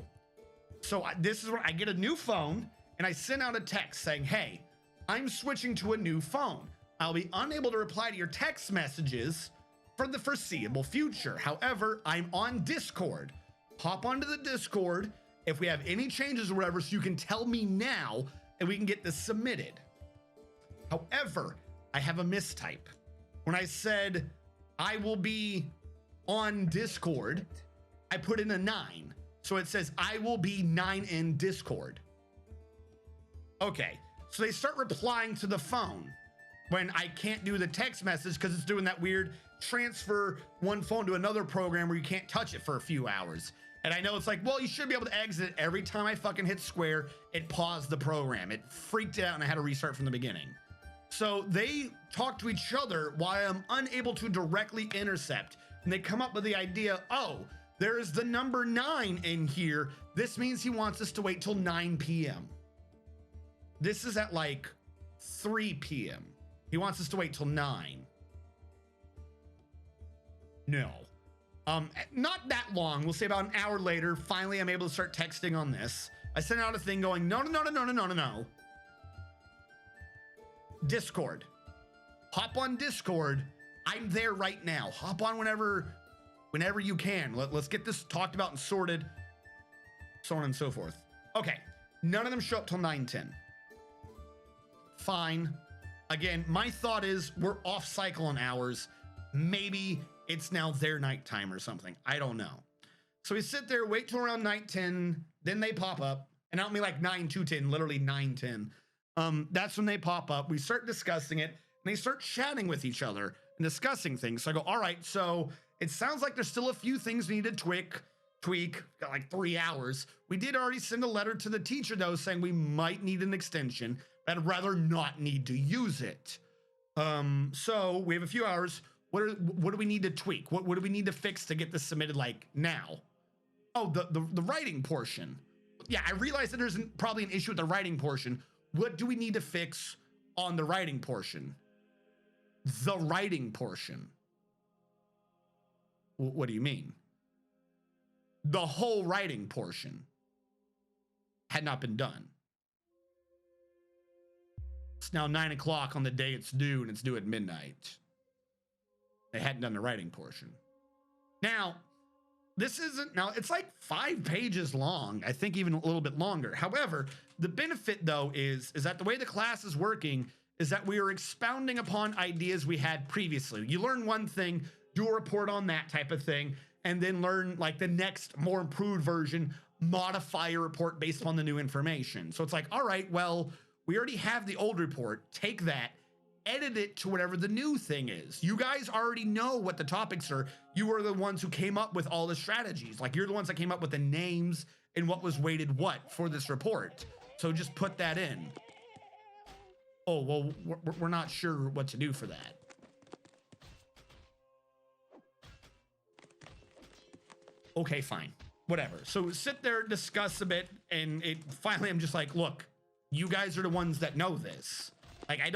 So this is where I get a new phone and I send out a text saying, hey, I'm switching to a new phone. I'll be unable to reply to your text messages for the foreseeable future. However, I'm on Discord. Hop onto the Discord if we have any changes or whatever, so you can tell me now and we can get this submitted. However, I have a mistype. When I said I will be on Discord, I put in a 9. So it says I will be 9 in Discord. Okay, so they start replying to the phone when I can't do the text message because it's doing that weird transfer one phone to another program where you can't touch it for a few hours. And I know it's like, well, you should be able to exit. Every time I fucking hit square, it paused the program. It freaked out and I had to restart from the beginning. So they talk to each other while I'm unable to directly intercept. And they come up with the idea, oh, there is the number 9 in here. This means he wants us to wait till 9 p.m. This is at like 3 p.m. He wants us to wait till 9. No. Not that long. We'll say about an hour later. Finally, I'm able to start texting on this. I sent out a thing going, no. Discord. Hop on Discord. I'm there right now. Hop on whenever you can. Let's get this talked about and sorted. So on and so forth. Okay. None of them show up till 9:10. Fine. Again, my thought is we're off cycle on hours. Maybe it's now their nighttime or something. I don't know. So we sit there, wait till around 9:10. Then they pop up. And I don't mean like 9:10, literally 9:10. That's when they pop up. We start discussing it. And they start chatting with each other and discussing things. So I go, all right, so it sounds like there's still a few things we need to tweak. Got like 3 hours. We did already send a letter to the teacher, though, saying we might need an extension. But I'd rather not need to use it. So we have a few hours. What do we need to tweak? What do we need to fix to get this submitted like now? Oh, the writing portion. Yeah, I realize that there's probably an issue with the writing portion. What do we need to fix on the writing portion? The writing portion. What do you mean? The whole writing portion had not been done. It's now 9 o'clock on the day it's due, and it's due at midnight. They hadn't done the writing portion. Now, it's like 5 pages long. I think even a little bit longer. However, the benefit though is that the way the class is working is that we are expounding upon ideas we had previously. You learn one thing, do a report on that type of thing, and then learn like the next more improved version, modify your report based upon the new information. So it's like, all right, well, we already have the old report. Take that, edit it to whatever the new thing is. You guys already know what the topics are. You are the ones who came up with all the strategies. Like, you're the ones that came up with the names and what was weighted what for this report. So just put that in. Oh, well, we're not sure what to do for that. Okay, fine. Whatever. So sit there, discuss a bit, and finally I'm just like, look, you guys are the ones that know this. Like, I've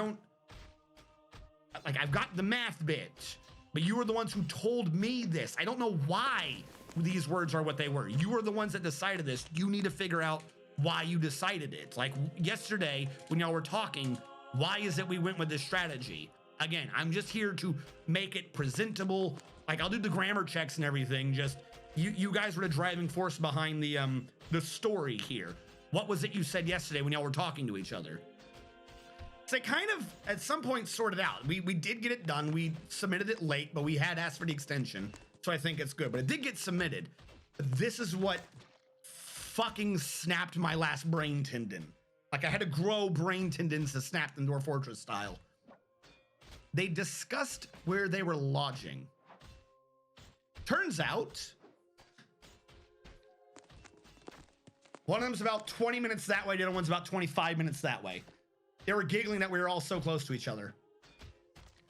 got the math bit, but you were the ones who told me this. I don't know why these words are what they were. You were the ones that decided this. You need to figure out why you decided it. Like yesterday when y'all were talking, why is it we went with this strategy? Again, I'm just here to make it presentable. Like, I'll do the grammar checks and everything. Just you guys were the driving force behind the story here. What was it you said yesterday when y'all were talking to each other? they kind of at some point sorted out. We did get it done. We submitted it late, but we had asked for the extension, so I think it's good. But it did get submitted. But this is what fucking snapped my last brain tendon. Like I had to grow brain tendons to snap them Dwarf Fortress style. They discussed where they were lodging. Turns out, one of them's about 20 minutes that way, the other one's about 25 minutes that way. They were giggling that we were all so close to each other.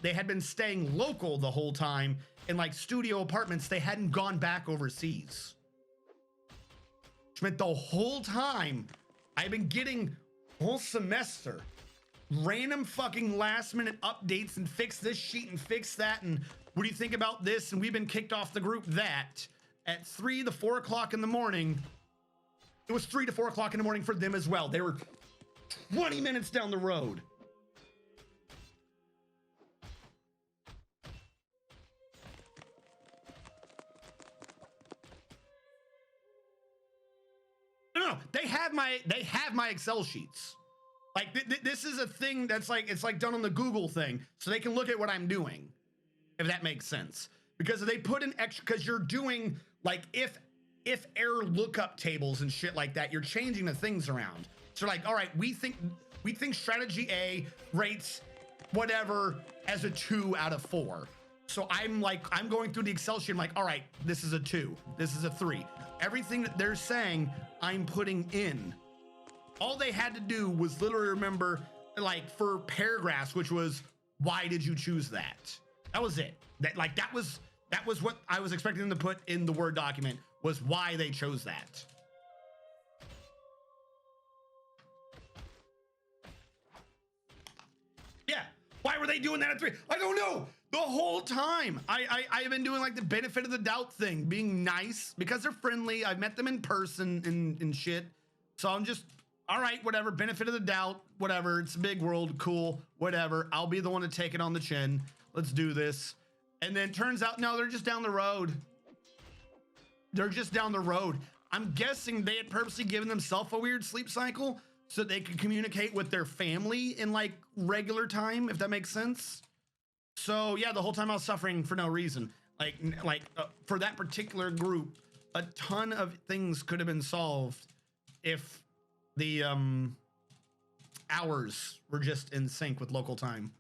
They had been staying local the whole time in like studio apartments. They hadn't gone back overseas. Which meant the whole time I've been getting whole semester random fucking last minute updates and fix this sheet and fix that. And what do you think about this? And we've been kicked off the group that at 3 to 4 o'clock in the morning. It was 3 to 4 o'clock in the morning for them as well. They were 20 minutes down the road. No, they have my Excel sheets. Like this is a thing that's like, it's like done on the Google thing, so they can look at what I'm doing, if that makes sense. Because they put an extra, because you're doing like if error lookup tables and shit like that, you're changing the things around. So like, all right, we think strategy A rates whatever as a 2 out of 4. So I'm going through the Excel sheet. I'm like, all right, this is a 2, this is a 3. Everything that they're saying, I'm putting in. All they had to do was literally remember, like for paragraphs, which was, why did you choose that? That was it. That was what I was expecting them to put in the Word document, was why they chose that. Yeah, why were they doing that at 3? I don't know. The whole time I've been doing like the benefit of the doubt thing, being nice because they're friendly. I've met them in person and shit. So I'm just, all right, whatever, benefit of the doubt, whatever. It's a big world, cool, whatever. I'll be the one to take it on the chin. Let's do this. And then turns out, no, they're just down the road. They're just down the road. I'm guessing they had purposely given themselves a weird sleep cycle so that they could communicate with their family in like regular time, if that makes sense. So yeah, the whole time I was suffering for no reason. For that particular group, a ton of things could have been solved if the hours were just in sync with local time.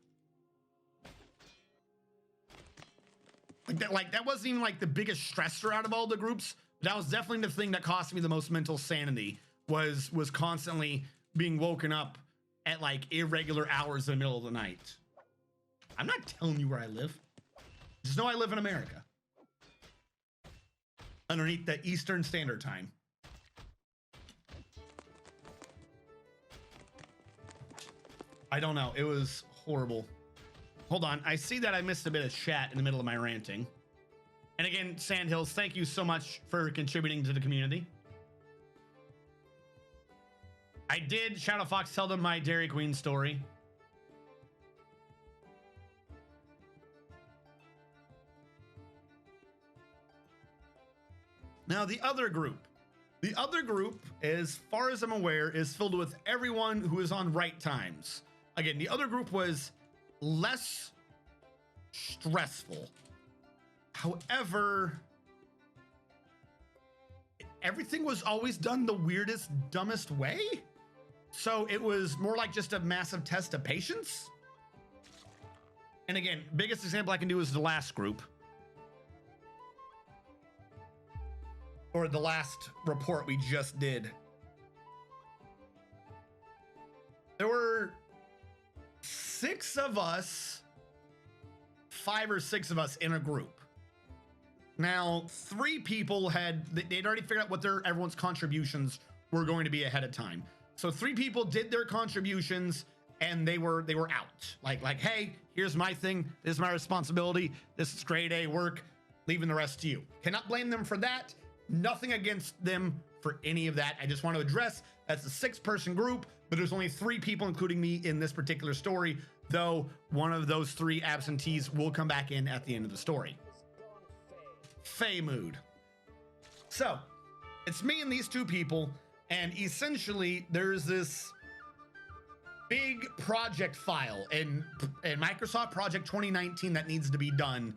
That wasn't even like the biggest stressor out of all the groups. But that was definitely the thing that cost me the most mental sanity, was constantly being woken up at like irregular hours in the middle of the night. I'm not telling you where I live. Just know I live in America. Underneath the Eastern Standard Time. I don't know. It was horrible. Hold on. I see that I missed a bit of chat in the middle of my ranting. And again, Sandhills, thank you so much for contributing to the community. I did, Shadow Fox, tell them my Dairy Queen story. Now, the other group, as far as I'm aware, is filled with everyone who is on right times. Again, the other group was less stressful. However, everything was always done the weirdest, dumbest way. So it was more like just a massive test of patience. And again, biggest example I can do is the last group. Or the last report we just did. There were 6 of us, 5 or 6 of us in a group. Now, 3 people they'd already figured out what everyone's contributions were going to be ahead of time. So 3 people did their contributions and they were out. Like, hey, here's my thing. This is my responsibility. This is grade A work. Leaving the rest to you. Cannot blame them for that. Nothing against them for any of that. I just want to address that's a 6-person group, but there's only 3 people, including me, in this particular story, though one of those 3 absentees will come back in at the end of the story. Fey mood. So it's me and these 2 people, and essentially there's this big project file in Microsoft Project 2019 that needs to be done.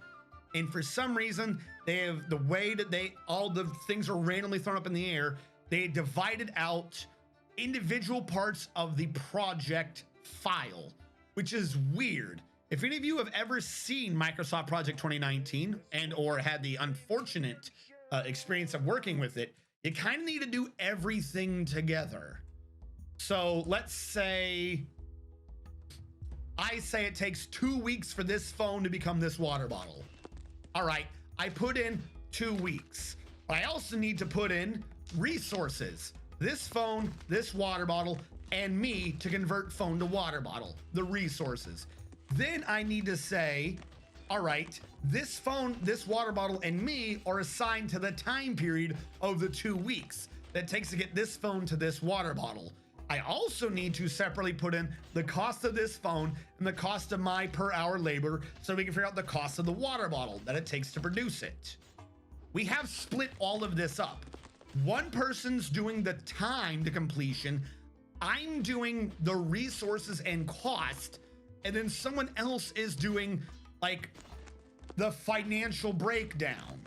And for some reason, they have the way that all the things are randomly thrown up in the air. They divided out individual parts of the project file, which is weird. If any of you have ever seen Microsoft Project 2019 and or had the unfortunate experience of working with it, you kind of need to do everything together. So let's say I say it takes 2 weeks for this phone to become this water bottle. All right, I put in 2 weeks. I also need to put in resources. This phone, this water bottle, and me to convert phone to water bottle, the resources. Then I need to say, all right, this phone, this water bottle, and me are assigned to the time period of the 2 weeks that it takes to get this phone to this water bottle. I also need to separately put in the cost of this phone and the cost of my per hour labor so we can figure out the cost of the water bottle that it takes to produce it. We have split all of this up. One person's doing the time to completion. I'm doing the resources and cost, and then someone else is doing like the financial breakdown.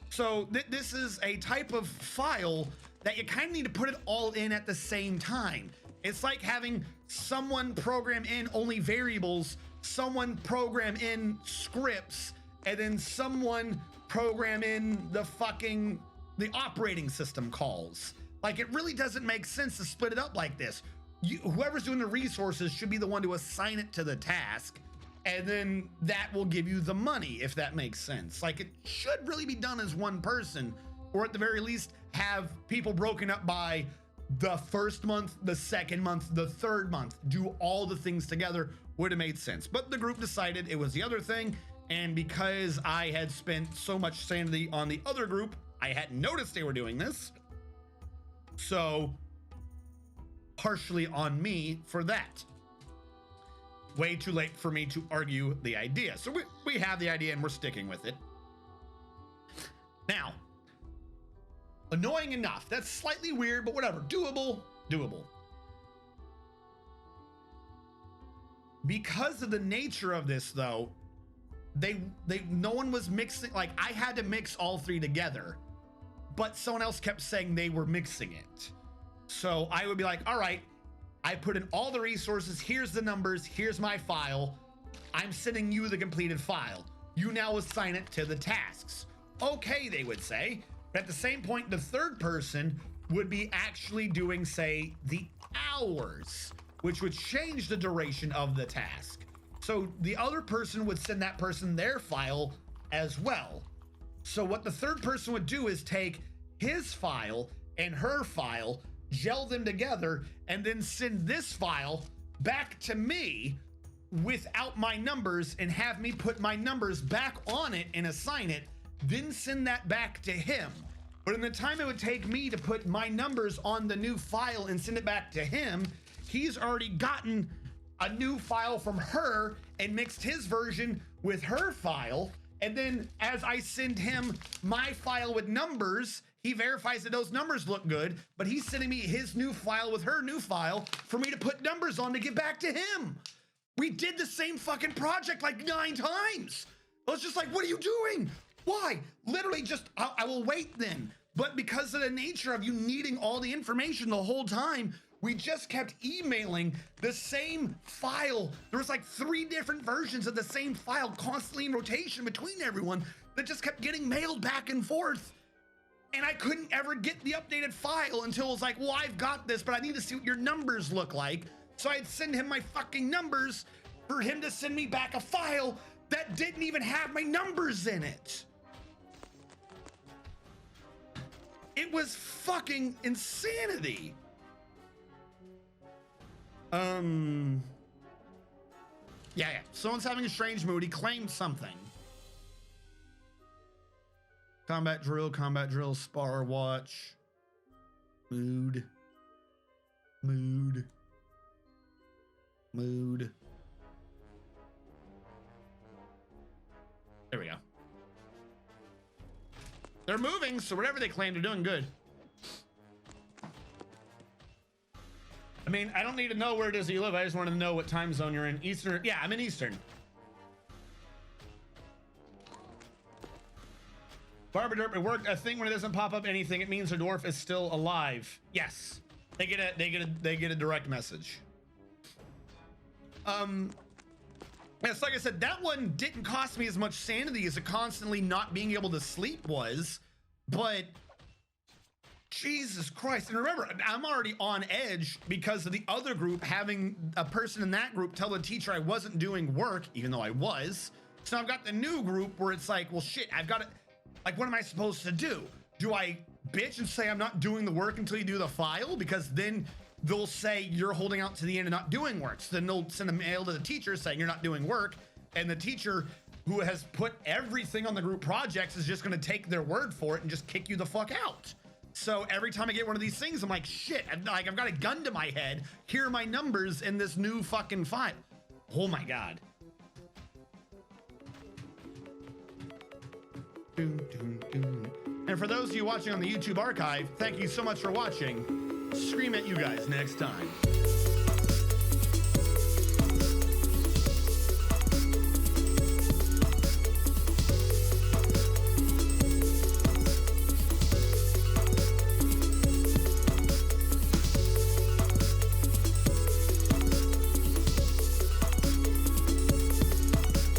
So this is a type of file that you kind of need to put it all in at the same time. It's like having someone program in only variables, someone program in scripts, and then someone program in the operating system calls. Like, it really doesn't make sense to split it up like this. Whoever's doing the resources should be the one to assign it to the task, and then that will give you the money, if that makes sense. Like, it should really be done as one person, or at the very least have people broken up by the first month, the second month, the third month. Do all the things together would have made sense. But the group decided it was the other thing, and because I had spent so much sanity on the other group, I hadn't noticed they were doing this. So partially on me for that. Way too late for me to argue the idea. So we have the idea and we're sticking with it. Now, annoying enough. That's slightly weird, but whatever. Doable. Because of the nature of this, though, no one was mixing. Like, I had to mix all three together, but someone else kept saying they were mixing it. So I would be like, all right, I put in all the resources. Here's the numbers. Here's my file. I'm sending you the completed file. You now assign it to the tasks. Okay, they would say. But at the same point, the third person would be actually doing, say, the hours, which would change the duration of the task. So the other person would send that person their file as well. So what the third person would do is take his file and her file, gel them together, and then send this file back to me without my numbers and have me put my numbers back on it and assign it, then send that back to him. But in the time it would take me to put my numbers on the new file and send it back to him, he's already gotten a new file from her and mixed his version with her file. And then as I send him my file with numbers, he verifies that those numbers look good, but he's sending me his new file with her new file for me to put numbers on to get back to him. We did the same fucking project like 9 times. I was just like, what are you doing? Why? Literally just, I will wait then. But because of the nature of you needing all the information the whole time, we just kept emailing the same file. There was like 3 different versions of the same file constantly in rotation between everyone that just kept getting mailed back and forth. And I couldn't ever get the updated file until it was like, well, I've got this, but I need to see what your numbers look like. So I'd send him my fucking numbers for him to send me back a file that didn't even have my numbers in it. It was fucking insanity. Yeah. Someone's having a strange mood. He claimed something. Combat drill, spar watch. Mood. There we go. They're moving, so whatever they claim, they're doing good. I mean, I don't need to know where it is that you live. I just wanted to know what time zone you're in. Eastern. Yeah, I'm in Eastern. Barbara Derp, it worked. A thing when it doesn't pop up anything, it means the dwarf is still alive. Yes, they get a direct message. Yes, like I said, that one didn't cost me as much sanity as it constantly not being able to sleep was, but Jesus Christ. And remember, I'm already on edge because of the other group having a person in that group tell the teacher I wasn't doing work, even though I was. So I've got the new group where it's like, well, shit, I've got to, like, what am I supposed to do? Do I bitch and say I'm not doing the work until you do the file? Because then they'll say you're holding out to the end and not doing work. So then they'll send a mail to the teacher saying you're not doing work. And the teacher who has put everything on the group projects is just going to take their word for it and just kick you the fuck out. So every time I get one of these things, I'm like, shit, I've got a gun to my head. Here are my numbers in this new fucking file. Oh my God. And for those of you watching on the YouTube archive, thank you so much for watching. Scream at you guys next time.